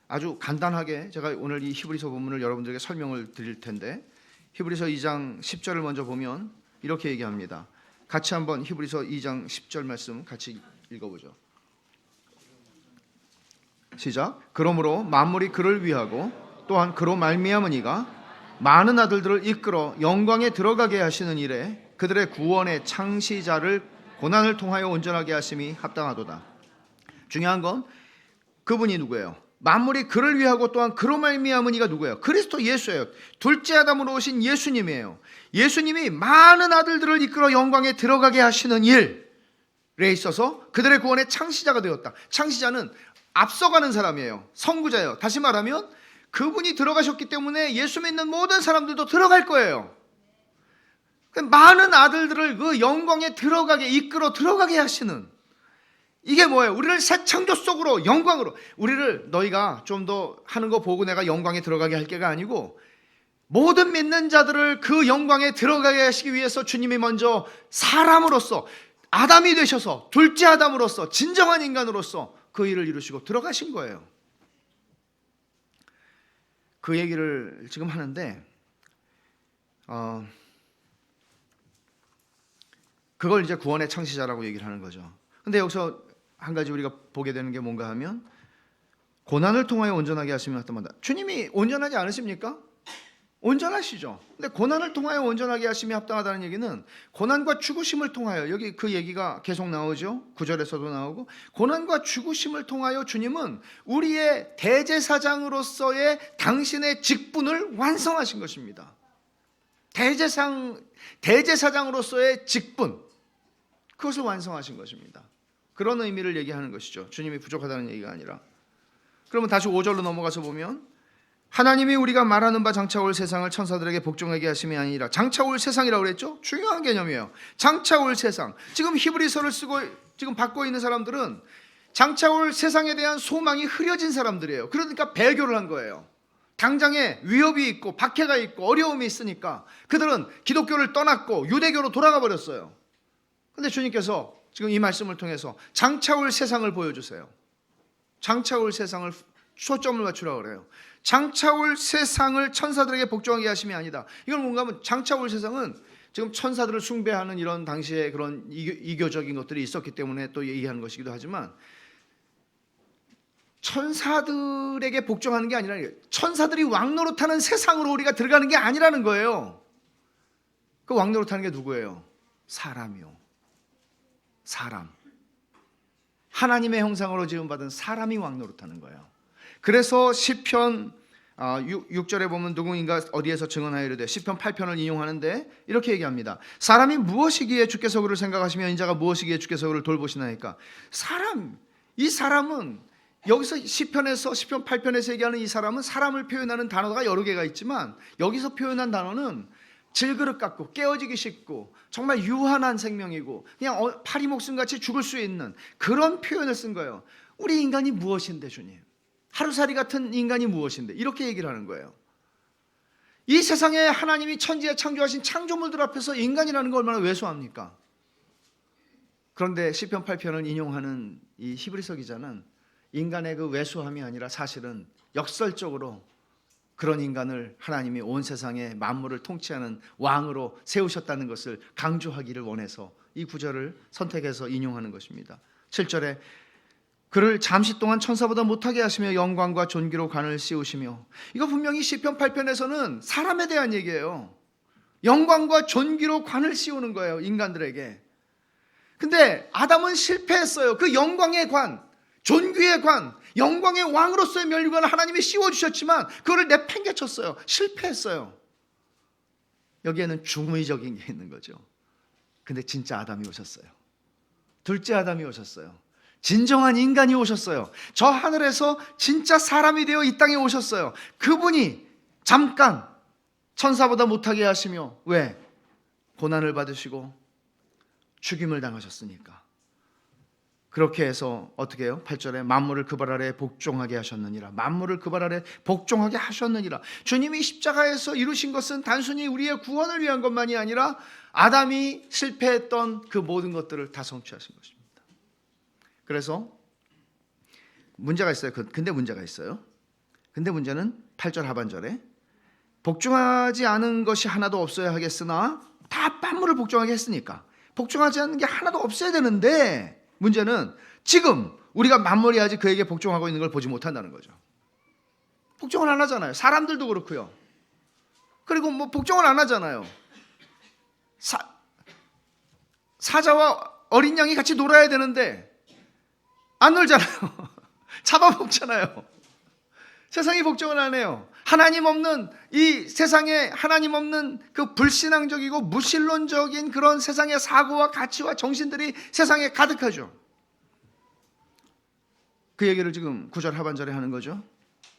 아주 간단하게 제가 오늘 이 히브리서 본문을 여러분들에게 설명을 드릴 텐데 히브리서 2장 10절을 먼저 보면 이렇게 얘기합니다. 같이 한번 히브리서 2장 10절 말씀 같이 읽어보죠. 시작. 그러므로 만물이 그를 위하고 또한 그로 말미암으니가 많은 아들들을 이끌어 영광에 들어가게 하시는 일에 그들의 구원의 창시자를 고난을 통하여 온전하게 하심이 합당하도다. 중요한 건 그분이 누구예요? 만물이 그를 위하고 또한 그로 말미암은 이가 누구예요? 그리스도 예수예요. 둘째 아담으로 오신 예수님이에요. 예수님이 많은 아들들을 이끌어 영광에 들어가게 하시는 일에 있어서 그들의 구원의 창시자가 되었다. 창시자는 앞서가는 사람이에요. 선구자예요. 다시 말하면 그분이 들어가셨기 때문에 예수 믿는 모든 사람들도 들어갈 거예요. 많은 아들들을 그 영광에 들어가게 이끌어 들어가게 하시는 이게 뭐예요? 우리를 새 창조 속으로 영광으로 우리를 너희가 좀 더 하는 거 보고 내가 영광에 들어가게 할 게가 아니고 모든 믿는 자들을 그 영광에 들어가게 하시기 위해서 주님이 먼저 사람으로서 아담이 되셔서 둘째 아담으로서 진정한 인간으로서 그 일을 이루시고 들어가신 거예요. 그 얘기를 지금 하는데 그걸 이제 구원의 창시자라고 얘기를 하는 거죠. 근데 여기서 한 가지 우리가 보게 되는 게 뭔가 하면 고난을 통하여 온전하게 하시면 합당하다. 주님이 온전하지 않으십니까? 온전하시죠. 근데 고난을 통하여 온전하게 하심이 합당하다는 얘기는 고난과 죽으심을 통하여 여기 그 얘기가 계속 나오죠. 9절에서도 나오고 고난과 죽으심을 통하여 주님은 우리의 대제사장으로서의 당신의 직분을 완성하신 것입니다. 대제사장으로서의 직분 그것을 완성하신 것입니다. 그런 의미를 얘기하는 것이죠. 주님이 부족하다는 얘기가 아니라. 그러면 다시 5절로 넘어가서 보면 하나님이 우리가 말하는 바 장차 올 세상을 천사들에게 복종하게 하심이 아니라 장차 올 세상이라고 그랬죠? 중요한 개념이에요. 장차 올 세상. 지금 히브리서를 쓰고 지금 받고 있는 사람들은 장차 올 세상에 대한 소망이 흐려진 사람들이에요. 그러니까 배교를 한 거예요. 당장에 위협이 있고 박해가 있고 어려움이 있으니까 그들은 기독교를 떠났고 유대교로 돌아가 버렸어요. 근데 주님께서 지금 이 말씀을 통해서 장차 올 세상을 보여주세요. 장차 올 세상을 초점을 맞추라고 그래요. 장차 올 세상을 천사들에게 복종하게 하심이 아니다. 이건 뭔가 하면 장차 올 세상은 지금 천사들을 숭배하는 이런 당시에 그런 이교적인 것들이 있었기 때문에 또 얘기하는 것이기도 하지만, 천사들에게 복종하는 게 아니라 천사들이 왕노릇하는 세상으로 우리가 들어가는 게 아니라는 거예요. 그 왕노릇하는 게 누구예요? 사람이요. 사람. 하나님의 형상으로 지음받은 사람이 왕노릇하는 거예요. 그래서 시편 6절에 보면 누구인가 어디에서 증언하여 이르되, 시편 8편을 인용하는데 이렇게 얘기합니다. 사람이 무엇이기에 주께서 그를 생각하시며 인자가 무엇이기에 주께서 그를 돌보시나이까. 이 사람은 여기서 시편에서, 시편 8편에서 얘기하는 이 사람은, 사람을 표현하는 단어가 여러 개가 있지만 여기서 표현한 단어는 질그릇 같고 깨어지기 쉽고 정말 유한한 생명이고 그냥 파리 목숨같이 죽을 수 있는 그런 표현을 쓴 거예요. 우리 인간이 무엇인데 주님, 하루살이 같은 인간이 무엇인데, 이렇게 얘기를 하는 거예요. 이 세상에 하나님이 천지에 창조하신 창조물들 앞에서 인간이라는 거 얼마나 왜소합니까? 그런데 시편 8편을 인용하는 이 히브리서 기자는 인간의 그 왜소함이 아니라 사실은 역설적으로 그런 인간을 하나님이 온 세상의 만물을 통치하는 왕으로 세우셨다는 것을 강조하기를 원해서 이 구절을 선택해서 인용하는 것입니다. 7절에 그를 잠시 동안 천사보다 못하게 하시며 영광과 존귀로 관을 씌우시며, 이거 분명히 시편 8편에서는 사람에 대한 얘기예요. 영광과 존귀로 관을 씌우는 거예요, 인간들에게. 근데 아담은 실패했어요. 그 영광의 관, 존귀의 관, 영광의 왕으로서의 면류관을 하나님이 씌워주셨지만 그거를 내팽개쳤어요. 실패했어요. 여기에는 중의적인 게 있는 거죠. 근데 진짜 아담이 오셨어요. 둘째 아담이 오셨어요. 진정한 인간이 오셨어요. 저 하늘에서 진짜 사람이 되어 이 땅에 오셨어요. 그분이 잠깐 천사보다 못하게 하시며, 왜? 고난을 받으시고 죽임을 당하셨으니까. 그렇게 해서 어떻게 해요? 8절에 만물을 그 발 아래 복종하게 하셨느니라. 만물을 그 발 아래 복종하게 하셨느니라. 주님이 십자가에서 이루신 것은 단순히 우리의 구원을 위한 것만이 아니라 아담이 실패했던 그 모든 것들을 다 성취하신 것입니다. 그래서 문제가 있어요. 근데 문제가 있어요. 근데 문제는 8절 하반절에 복종하지 않은 것이 하나도 없어야 하겠으나, 다 만물을 복종하게 했으니까 복종하지 않는 게 하나도 없어야 되는데, 문제는 지금 우리가 만물이 아직 그에게 복종하고 있는 걸 보지 못한다는 거죠. 복종을 안 하잖아요. 사람들도 그렇고요. 그리고 뭐 복종을 안 하잖아요. 사자와 어린 양이 같이 놀아야 되는데 안 놀잖아요. 잡아먹잖아요. 세상이 복종을 안 해요. 하나님 없는 이 세상에, 하나님 없는 그 불신앙적이고 무신론적인 그런 세상의 사고와 가치와 정신들이 세상에 가득하죠. 그 얘기를 지금 9절 하반절에 하는 거죠.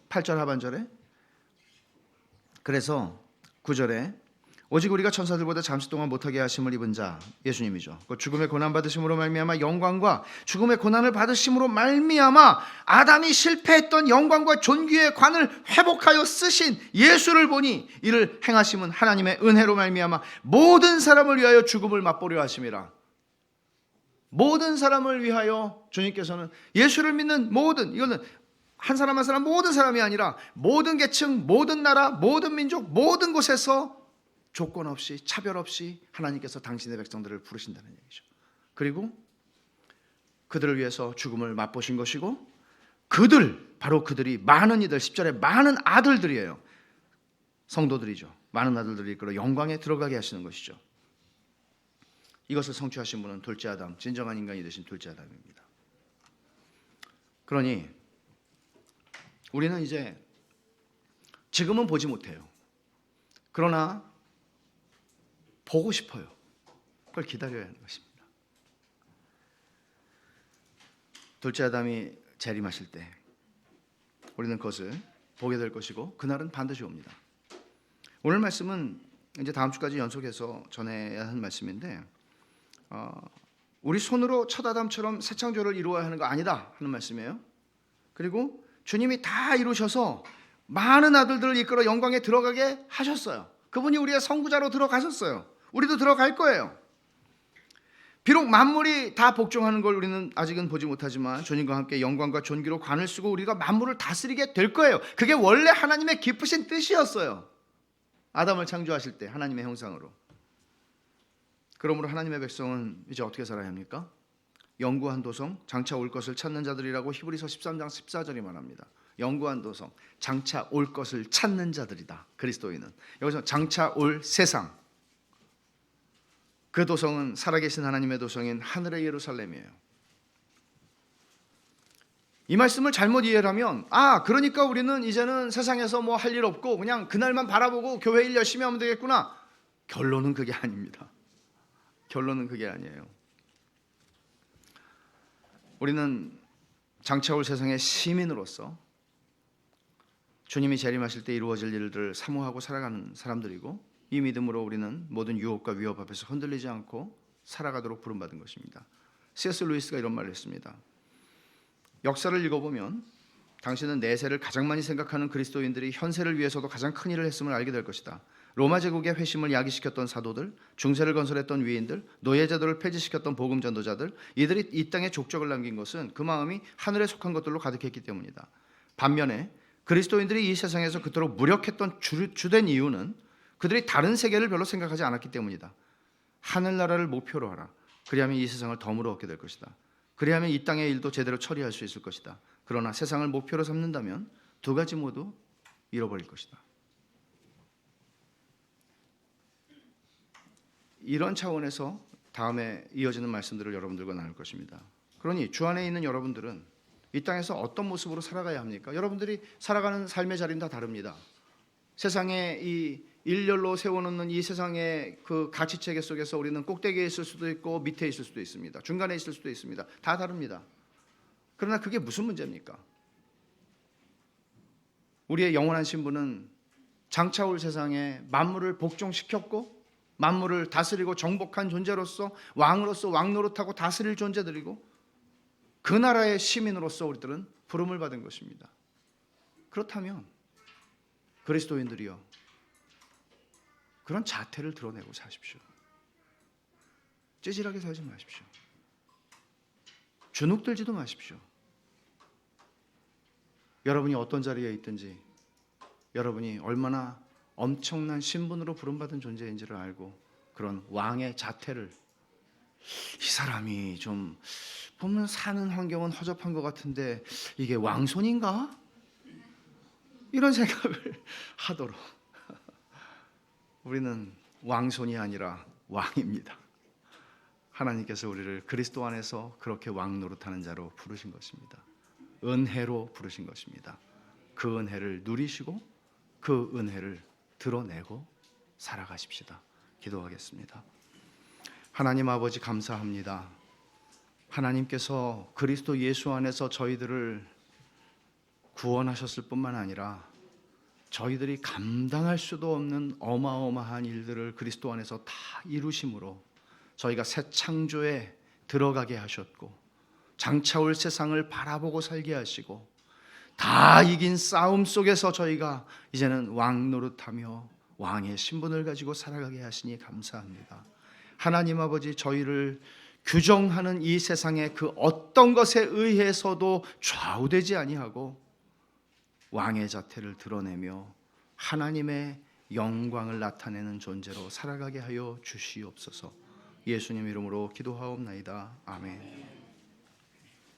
8절 하반절에. 그래서 9절에 오직 우리가 천사들보다 잠시 동안 못하게 하심을 입은 자, 예수님이죠. 그 죽음의 고난 받으심으로 말미암아 영광과 죽음의 고난을 받으심으로 말미암아 아담이 실패했던 영광과 존귀의 관을 회복하여 쓰신 예수를 보니 이를 행하심은 하나님의 은혜로 말미암아 모든 사람을 위하여 죽음을 맛보려 하심이라. 모든 사람을 위하여 주님께서는 예수를 믿는 모든, 이거는 한 사람 한 사람 모든 사람이 아니라 모든 계층, 모든 나라, 모든 민족, 모든 곳에서 조건 없이, 차별 없이 하나님께서 당신의 백성들을 부르신다는 얘기죠. 그리고 그들을 위해서 죽음을 맛보신 것이고, 바로 그들이 많은 이들, 10절에 많은 아들들이에요. 성도들이죠. 많은 아들들이 이끌어 영광에 들어가게 하시는 것이죠. 이것을 성취하신 분은 둘째 아담, 진정한 인간이 되신 둘째 아담입니다. 그러니 우리는 이제 지금은 보지 못해요. 그러나 보고 싶어요. 그걸 기다려야 하는 것입니다. 둘째 아담이 재림하실 때 우리는 그것을 보게 될 것이고, 그날은 반드시 옵니다. 오늘 말씀은 이제 다음 주까지 연속해서 전해야 하는 말씀인데, 우리 손으로 첫 아담처럼 새 창조를 이루어야 하는 거 아니다 하는 말씀이에요. 그리고 주님이 다 이루셔서 많은 아들들을 이끌어 영광에 들어가게 하셨어요. 그분이 우리의 선구자로 들어가셨어요. 우리도 들어갈 거예요. 비록 만물이 다 복종하는 걸 우리는 아직은 보지 못하지만 주님과 함께 영광과 존귀로 관을 쓰고 우리가 만물을 다스리게 될 거예요. 그게 원래 하나님의 기쁘신 뜻이었어요. 아담을 창조하실 때 하나님의 형상으로. 그러므로 하나님의 백성은 이제 어떻게 살아야 합니까? 영구한 도성, 장차 올 것을 찾는 자들이라고 히브리서 13장 14절이 말합니다. 영구한 도성, 장차 올 것을 찾는 자들이다. 그리스도인은. 여기서 장차 올 세상, 그 도성은 살아계신 하나님의 도성인 하늘의 예루살렘이에요. 이 말씀을 잘못 이해를 하면 그러니까 우리는 이제는 세상에서 뭐 할 일 없고 그냥 그날만 바라보고 교회 일 열심히 하면 되겠구나. 결론은 그게 아닙니다. 결론은 그게 아니에요. 우리는 장차 올 세상의 시민으로서 주님이 재림하실 때 이루어질 일들을 사모하고 살아가는 사람들이고, 이 믿음으로 우리는 모든 유혹과 위협 앞에서 흔들리지 않고 살아가도록 부름받은 것입니다. C.S. 루이스가 이런 말을 했습니다. 역사를 읽어보면 당신은 내세를 가장 많이 생각하는 그리스도인들이 현세를 위해서도 가장 큰 일을 했음을 알게 될 것이다. 로마 제국의 회심을 야기시켰던 사도들, 중세를 건설했던 위인들, 노예제도를 폐지시켰던 복음 전도자들, 이들이 이 땅에 족적을 남긴 것은 그 마음이 하늘에 속한 것들로 가득했기 때문이다. 반면에 그리스도인들이 이 세상에서 그토록 무력했던 주된 이유는 그들이 다른 세계를 별로 생각하지 않았기 때문이다. 하늘나라를 목표로 하라. 그리하면 이 세상을 덤으로 얻게 될 것이다. 그리하면 이 땅의 일도 제대로 처리할 수 있을 것이다. 그러나 세상을 목표로 삼는다면 두 가지 모두 잃어버릴 것이다. 이런 차원에서 다음에 이어지는 말씀들을 여러분들과 나눌 것입니다. 그러니 주 안에 있는 여러분들은 이 땅에서 어떤 모습으로 살아가야 합니까? 여러분들이 살아가는 삶의 자리는 다 다릅니다. 세상에 이 일렬로 세워놓는 이 세상의 그 가치체계 속에서 우리는 꼭대기에 있을 수도 있고 밑에 있을 수도 있습니다. 중간에 있을 수도 있습니다. 다 다릅니다. 그러나 그게 무슨 문제입니까? 우리의 영원한 신분은 장차 올 세상에 만물을 복종시켰고 만물을 다스리고 정복한 존재로서 왕으로서 왕노릇하고 다스릴 존재들이고 그 나라의 시민으로서 우리들은 부름을 받은 것입니다. 그렇다면 그리스도인들이여 그런 자태를 드러내고 사십시오. 찌질하게 살지 마십시오. 주눅들지도 마십시오. 여러분이 어떤 자리에 있든지 여러분이 얼마나 엄청난 신분으로 부름받은 존재인지를 알고 그런 왕의 자태를, 이 사람이 좀 보면 사는 환경은 허접한 것 같은데 이게 왕손인가? 이런 생각을 하도록 우리는 왕손이 아니라 왕입니다. 하나님께서 우리를 그리스도 안에서 그렇게 왕 노릇하는 자로 부르신 것입니다. 은혜로 부르신 것입니다. 그 은혜를 누리시고 그 은혜를 드러내고 살아가십시다. 기도하겠습니다. 하나님 아버지 감사합니다. 하나님께서 그리스도 예수 안에서 저희들을 구원하셨을 뿐만 아니라 저희들이 감당할 수도 없는 어마어마한 일들을 그리스도 안에서 다 이루심으로 저희가 새 창조에 들어가게 하셨고 장차 올 세상을 바라보고 살게 하시고 다 이긴 싸움 속에서 저희가 이제는 왕 노릇하며 왕의 신분을 가지고 살아가게 하시니 감사합니다. 하나님 아버지, 저희를 규정하는 이 세상의 그 어떤 것에 의해서도 좌우되지 아니하고 왕의 자태를 드러내며 하나님의 영광을 나타내는 존재로 살아가게 하여 주시옵소서. 예수님 이름으로 기도하옵나이다. 아멘.